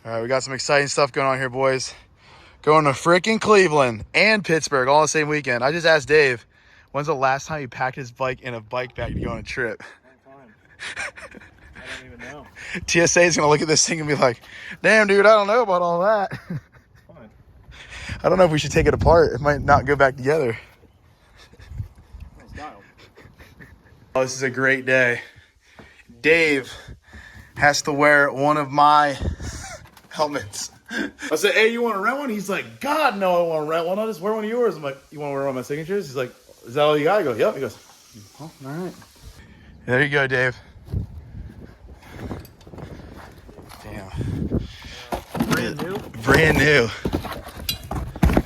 All right, we got some exciting stuff going on here, boys. Going to freaking Cleveland and Pittsburgh all the same weekend. I just asked Dave, when's the last time he packed his bike in a bike bag to go on a trip? I don't even know. TSA is going to look at this thing and be like, damn, dude, I don't know about all that. Fine. I don't know if we should take it apart. It might not go back together. Oh, this is a great day. Dave has to wear one of my helmets. I said, hey, you want to rent one? He's like, God, no, I don't want to rent one. I'll just wear one of yours. I'm like, you want to wear one of my signatures? He's like, is that all you got? I go, yep. He goes, oh, all right. There you go, Dave. Damn. Brand new? Brand new.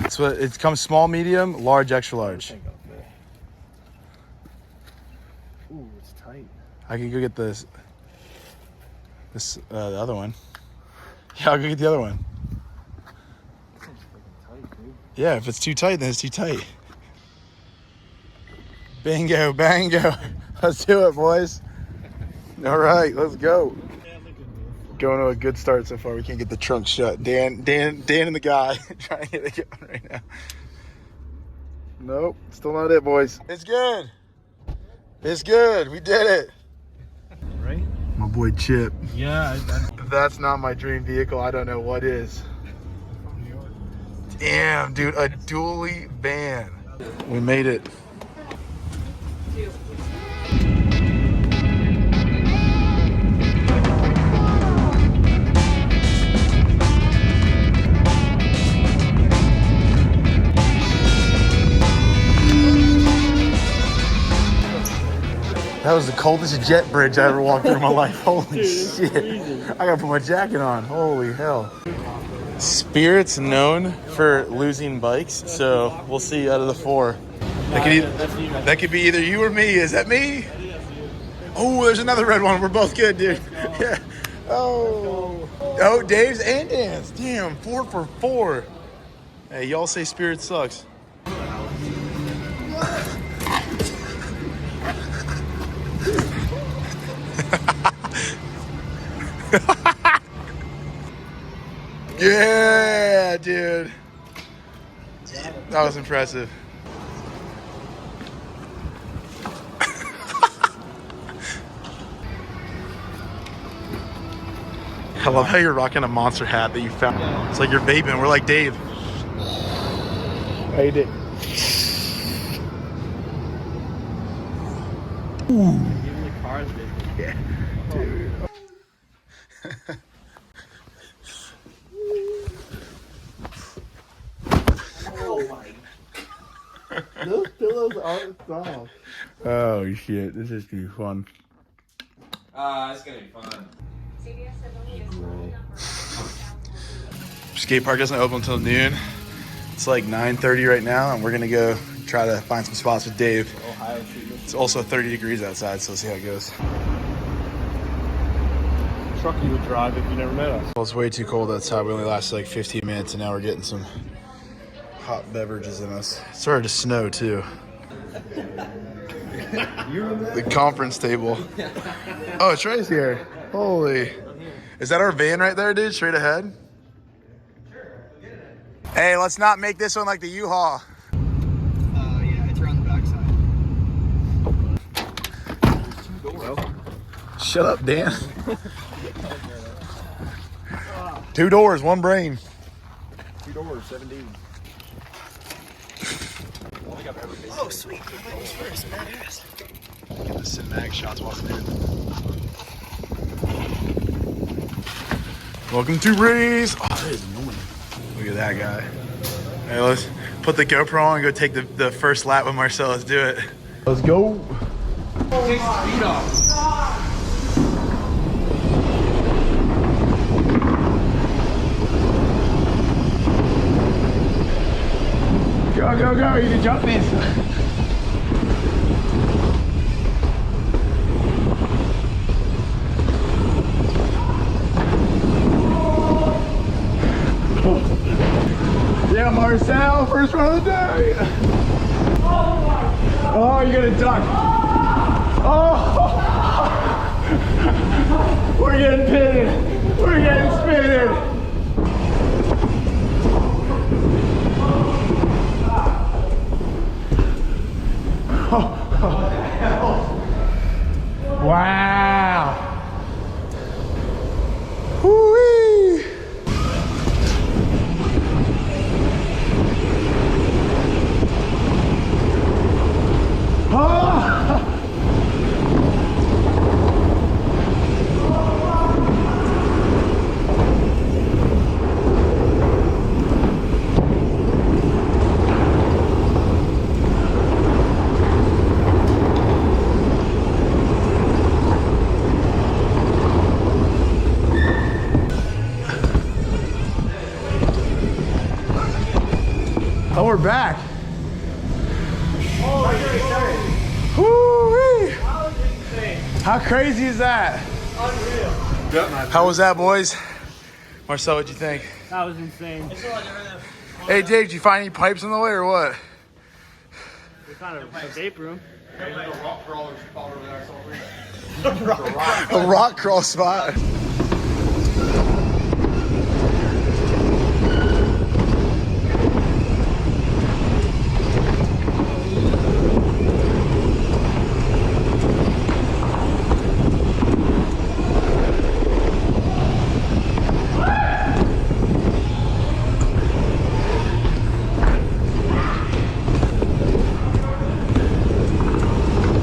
It's what it comes small, medium, large, extra large. Ooh, it's tight. I can go get the other one. Yeah, I'll go get the other one. This thing's freaking tight, dude. Yeah, if it's too tight, then it's too tight. Bingo, bango. Let's do it, boys. All right, let's go. Going to a good start so far. We can't get the trunk shut. Dan and the guy trying to get it going right now. Nope, still not it, boys. It's good. It's good. We did it. Right? My boy Chip. Yeah. If that's not my dream vehicle, I don't know what is. Damn, dude, a dually van. We made it. That was the coldest jet bridge I ever walked through in my life. Holy shit. I gotta put my jacket on. Holy hell. Spirit's known for losing bikes, so we'll see out of the four. That could be either you or me. Is that me? Oh, there's another red one. We're both good, dude. Yeah. Oh. Oh, Dave's and Dan's. Damn, 4 for 4. Hey, y'all say Spirit sucks. Yeah, dude. That was impressive. I love how you're rocking a Monster hat that you found. It's like you're vaping. We're like Dave. How you did? Ooh. Yeah, dude. Oh my. Those pillows aren't soft. Oh shit, this is gonna be fun. It's gonna be fun. Skatepark doesn't open until noon. It's like 9:30 right now, and we're gonna go try to find some spots with Dave. It's also 30 degrees outside, so let's see how it goes. Truck you would drive if you never met us. Well, it's way too cold outside. We only lasted like 15 minutes, and now we're getting some hot beverages in us. It started to snow too. The conference table. Oh, Trey's here. Holy. Is that our van right there, dude? Straight ahead? Hey, let's not make this one like the U-Haul. Yeah, it's around the backside. Shut up, Dan. 2 doors, 1 brain. 2 doors, 17. Oh, sweet. Ladies first, badass. Get the cinematic shots walking in. Welcome to Race. Oh, that is annoying. Look at that guy. Hey, let's put the GoPro on and go take the first lap with Marcel. Let's do it. Let's go. Take the speed off. Go, go, go. You can jump these. Yeah, Marcel, first run of the day. Oh, you're gonna duck. Oh, we're getting pitted. We're getting spitted. Oh, we're back. Woo-wee. How crazy is that? Unreal. How was that, boys? Marcel, what'd you think? That was insane. Hey, Dave, did you find any pipes on the way or what? We found a vape room. A rock crawl spot.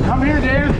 Come here, Dave.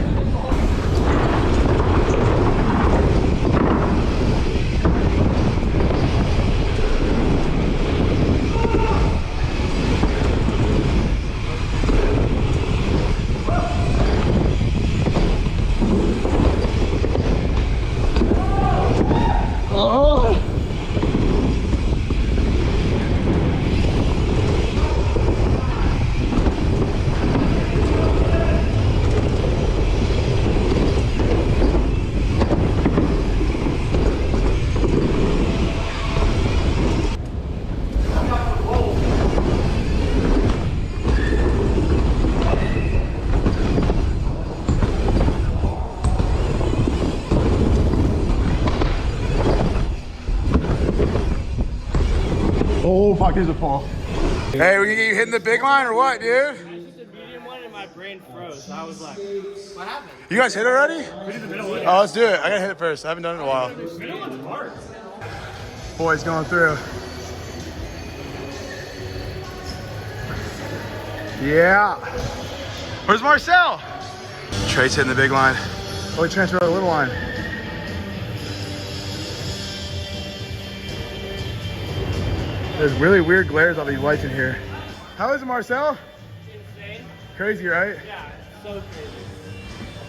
Oh, fuck, there's a fall. Hey, were you hitting the big line or what, dude? I just did medium one and my brain froze. I was like, what happened? You guys hit already? We did the middle one. Oh, let's do it. I gotta hit it first. I haven't done it in a while. The middle one's hard. Boys going through. Yeah. Where's Marcel? Trey's hitting the big line. Oh, he transferred the little line. There's really weird glares on these lights in here. How is it, Marcel? Insane. Crazy, right? Yeah, it's so crazy.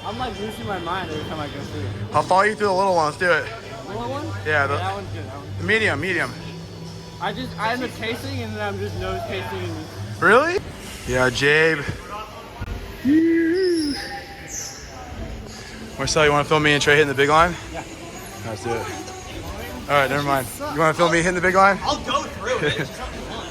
I'm like losing my mind every time I go through. I'll follow you through the little one. Let's do it. Little one? Yeah, That one's good. That one's the medium, medium. I end up tasting and then I'm just nose tasting and just... Really? Yeah, Jabe. Marcel, you want to film me and Trey hitting the big line? Yeah. Let's do it. All right, never mind. You want to film me hitting the big line? I'll go through it. It's something fun.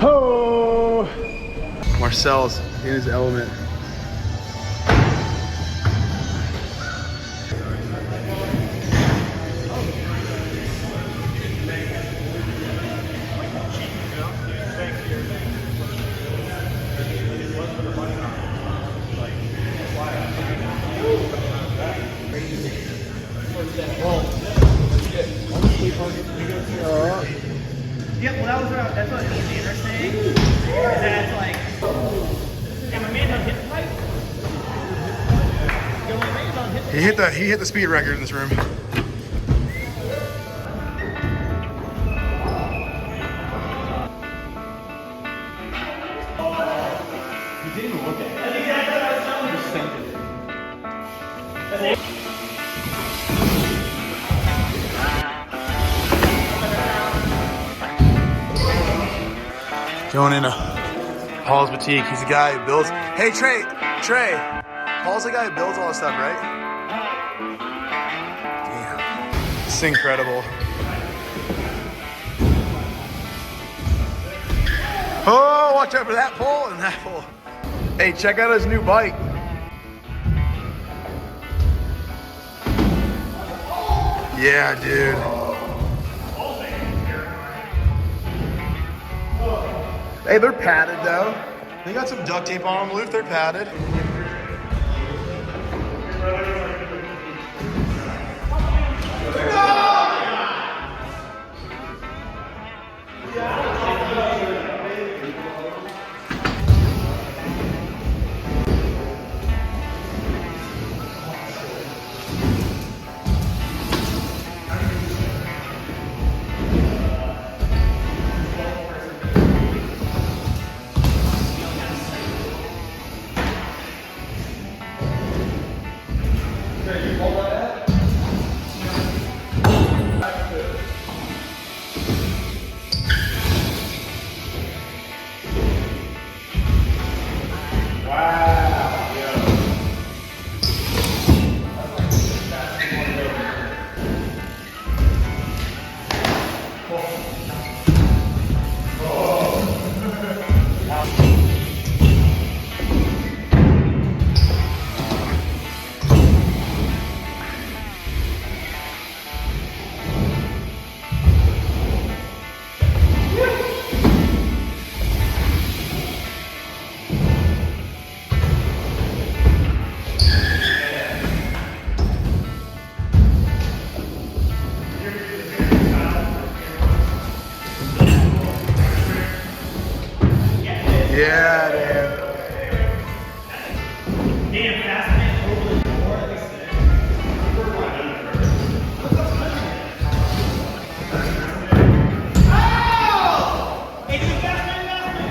Ho! Marcel's in his element. Yeah, well that's what me and Dave are saying. Is that it's like, yeah, my man don't hit the pipe. Yeah, my man don't hit the He hit the speed record in this room. He didn't even look at it. He just sent it. Going into Paul's boutique. He's the guy who builds. Hey, Trey. Paul's the guy who builds all this stuff, right? Damn. It's incredible. Oh, watch out for that pole and that pole. Hey, check out his new bike. Yeah, dude. Hey, they're padded though. They got some duct tape on them, Luke. They're padded. Yeah, dude. Damn, fast man over the door. That's sick. Oh! Hey, dude, fast man, fast man.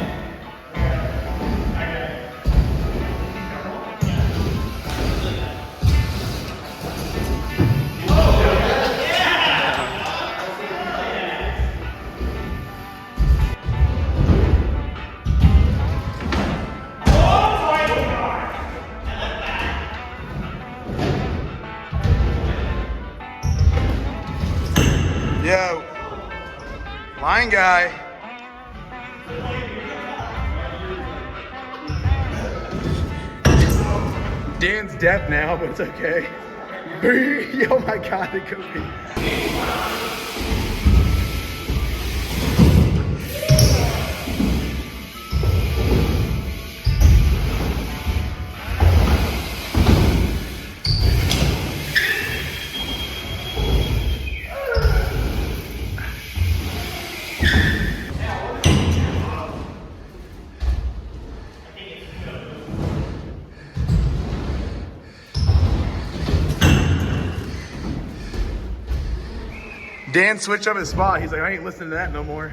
Yo, line guy. Dan's deaf now, but it's okay. Yo, my God, the cookie. Dan switched up his spot. He's like, I ain't listening to that no more.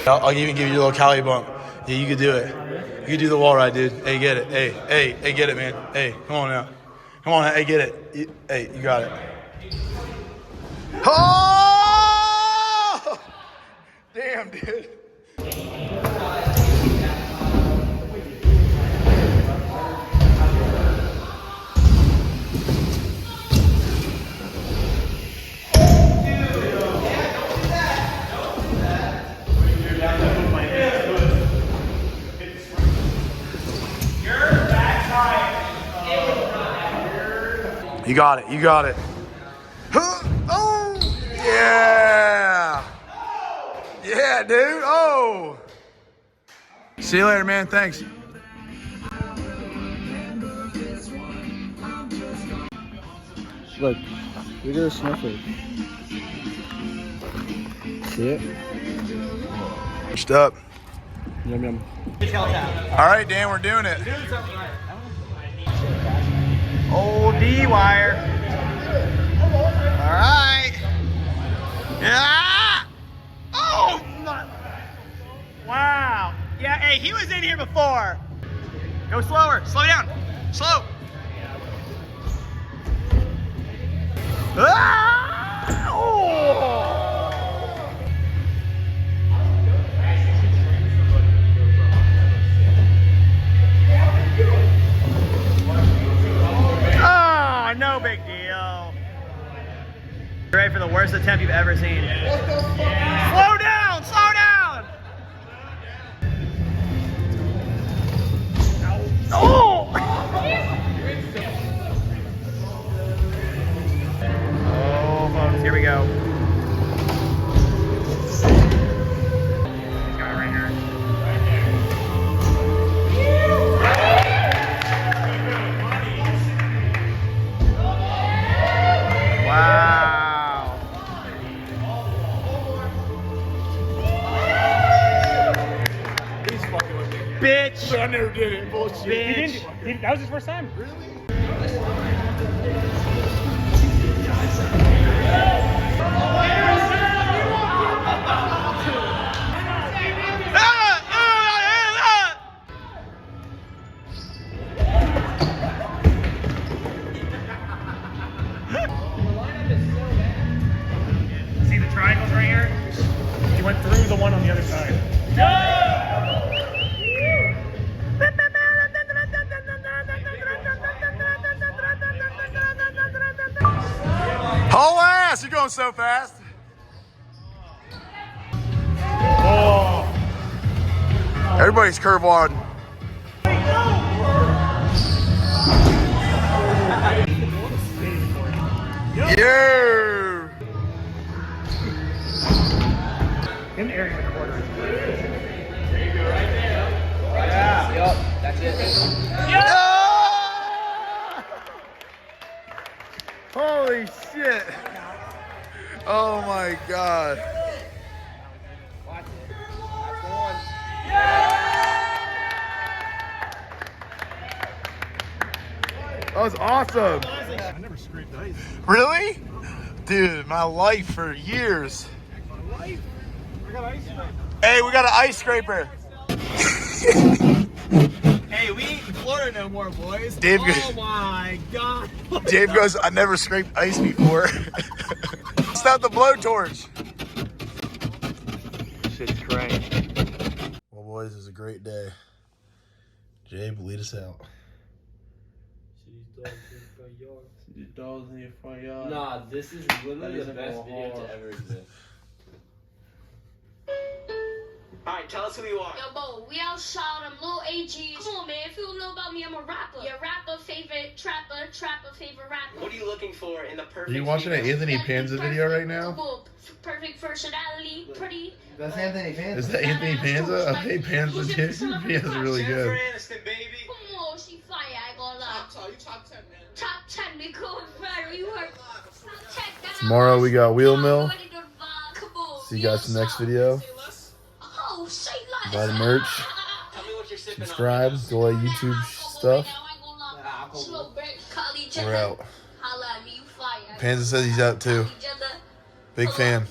I'll even give you a little Cali bump. Yeah, you could do it. You could do the wall ride, dude. Hey, get it. Hey, get it, man. Hey, come on now. Come on, hey, get it. Hey, you got it. Oh! Damn, dude. You got it. You got it. Oh, yeah. Yeah, dude. Oh. See you later, man. Thanks. Look, we got a snuffer. See it? Pushed up. Yum yum. All right, Dan, we're doing it. Old D-wire. All right. Yeah. Oh, wow. Yeah, hey, he was in here before. Go slower. Slow down. Slow. Ah! Oh. Oh, no big deal. You ready for the worst attempt you've ever seen? Slow down! Slow down! never did it. Bullshit. He didn't. That was his first time. See the triangles right here? He went through the one on the other side. Whole ass! You're going so fast. Oh. Everybody's curve on. Yeah. In the area of the quarter. There you go, right there. Yeah. Yup. That's it. Holy shit. Oh my god. Watch it. That's the one. That was awesome. I never scraped ice. Really? Dude, my life for years. I got ice. Hey, we got an ice scraper. Hey, we ain't in Florida no more, boys. Dave oh goes- my god. Dave goes, I never scraped ice before. Stop the blowtorch. Shit's crank. Well, boys, it was a great day. Jabe, lead us out. Your dogs in your front yard. Nah, this is literally That the isn't best going video hard. to ever exist. Alright, tell us who you are. Yo, Bo, we outside, I'm Lil AG. Come on, man, if you don't know about me, I'm a rapper. Your rapper, favorite trapper, favorite rapper. What are you looking for in the perfect Are you watching an female? Anthony Panza video right now? Perfect personality, pretty. That's Anthony Panza. Is that Anthony Panza? I hate Panza too. Panza's really Jennifer good. Aniston, baby. Come on, she fire, I ain't gonna lie. You top 10, man. Top 10, we going viral, you heard. Check that out. Tomorrow we got Wheel Mill. Ready to vibe. Come on, See you guys in the next video. Oh, say less. Buy the merch. Tell me what you're sipping Subscribe. Go like YouTube stuff. We're out. Panza says he's out too. Big fan.